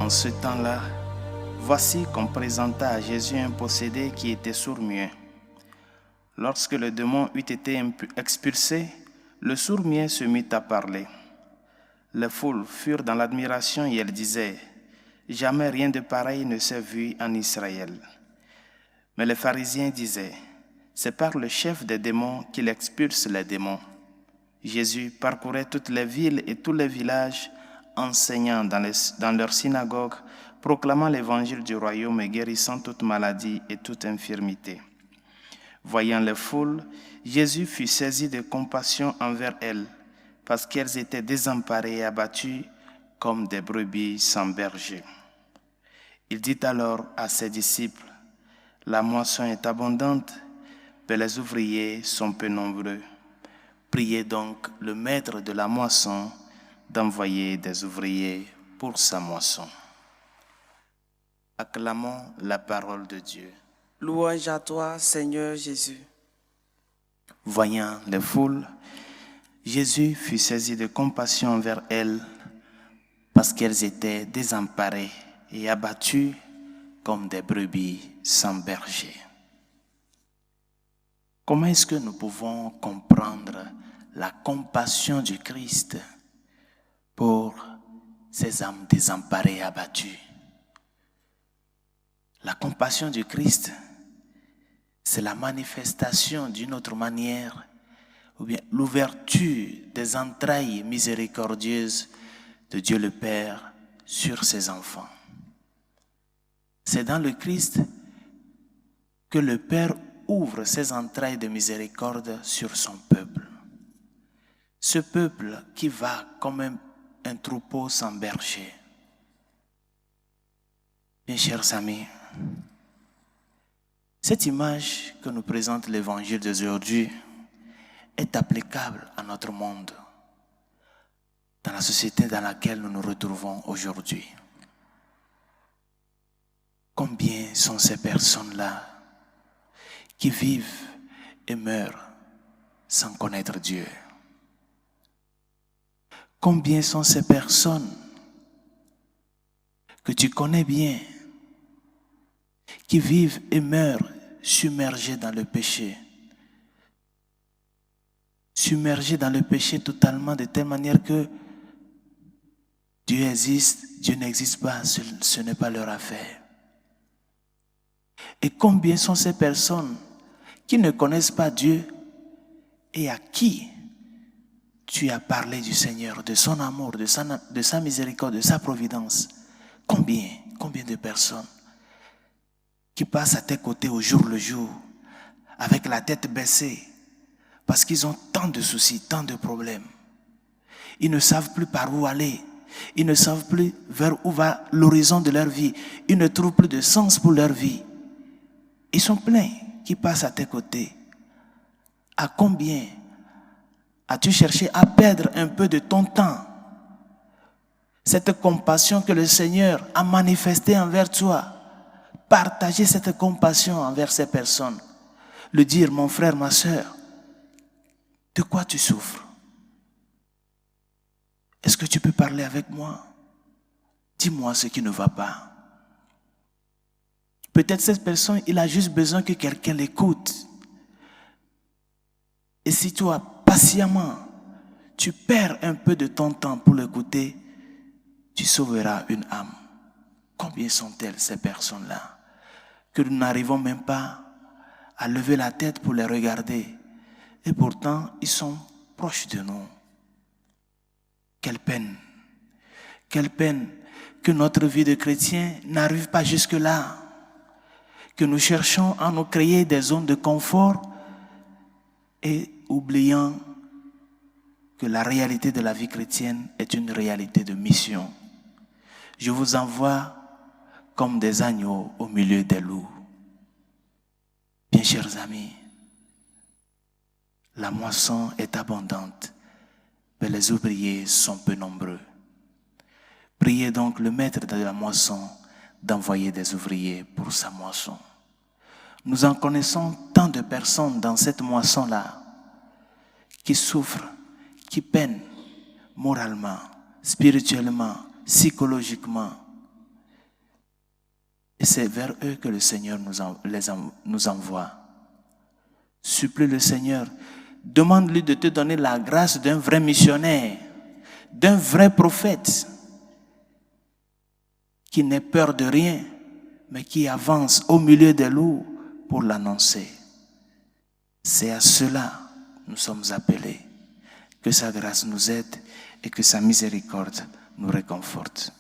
En ce temps-là, voici qu'on présenta à Jésus un possédé qui était sourd-muet. Lorsque le démon eut été expulsé, le sourd-muet se mit à parler. Les foules furent dans l'admiration et elles disaient « Jamais rien de pareil ne s'est vu en Israël ». Mais les pharisiens disaient « C'est par le chef des démons qu'il expulse les démons ». Jésus parcourait toutes les villes et tous les villages, enseignant dans leurs synagogues, proclamant l'évangile du royaume et guérissant toute maladie et toute infirmité. Voyant les foules, Jésus fut saisi de compassion envers elles, parce qu'elles étaient désemparées et abattues comme des brebis sans berger. Il dit alors à ses disciples, « La moisson est abondante, mais les ouvriers sont peu nombreux. Priez donc le maître de la moisson d'envoyer des ouvriers pour sa moisson. » Acclamons la parole de Dieu. Louange à toi, Seigneur Jésus. Voyant les foules, Jésus fut saisi de compassion envers elles parce qu'elles étaient désemparées et abattues comme des brebis sans berger. Comment est-ce que nous pouvons comprendre la compassion du Christ pour ces âmes désemparées et abattues? La compassion du Christ, c'est la manifestation d'une autre manière, ou bien l'ouverture des entrailles miséricordieuses de Dieu le Père sur ses enfants. C'est dans le Christ que le Père ouvre ses entrailles de miséricorde sur son peuple. Ce peuple qui va comme un troupeau sans berger. Mes chers amis, cette image que nous présente l'Évangile d'aujourd'hui est applicable à notre monde, dans la société dans laquelle nous nous retrouvons aujourd'hui. Combien sont ces personnes-là qui vivent et meurent sans connaître Dieu? Combien sont ces personnes que tu connais bien, qui vivent et meurent submergés dans le péché? Submergés dans le péché totalement de telle manière que Dieu existe, Dieu n'existe pas, ce n'est pas leur affaire. Et combien sont ces personnes qui ne connaissent pas Dieu et à qui tu as parlé du Seigneur, de son amour, de sa miséricorde, de sa providence? Combien de personnes qui passent à tes côtés au jour le jour, avec la tête baissée, parce qu'ils ont tant de soucis, tant de problèmes. Ils ne savent plus par où aller. Ils ne savent plus vers où va l'horizon de leur vie. Ils ne trouvent plus de sens pour leur vie. Ils sont pleins qui passent à tes côtés. À combien as-tu cherché à perdre un peu de ton temps? Cette compassion que le Seigneur a manifestée envers toi. Partager cette compassion envers ces personnes. Le dire, mon frère, ma soeur, de quoi tu souffres? Est-ce que tu peux parler avec moi? Dis-moi ce qui ne va pas. Peut-être cette personne, il a juste besoin que quelqu'un l'écoute. Et si toi, patiemment, tu perds un peu de ton temps pour l'écouter, tu sauveras une âme. Combien sont-elles ces personnes-là que nous n'arrivons même pas à lever la tête pour les regarder? Et pourtant, ils sont proches de nous. Quelle peine que notre vie de chrétien n'arrive pas jusque-là, que nous cherchons à nous créer des zones de confort et oubliant que la réalité de la vie chrétienne est une réalité de mission. Je vous envoie comme des agneaux au milieu des loups. Bien chers amis, la moisson est abondante, mais les ouvriers sont peu nombreux. Priez donc le maître de la moisson d'envoyer des ouvriers pour sa moisson. Nous en connaissons tant de personnes dans cette moisson-là qui souffrent, qui peinent moralement, spirituellement, psychologiquement. Et c'est vers eux que le Seigneur nous envoie. Supplie le Seigneur. Demande-lui de te donner la grâce d'un vrai missionnaire, d'un vrai prophète, qui n'ait peur de rien, mais qui avance au milieu des loups pour l'annoncer. C'est à cela que nous sommes appelés. Que sa grâce nous aide et que sa miséricorde nous réconforte.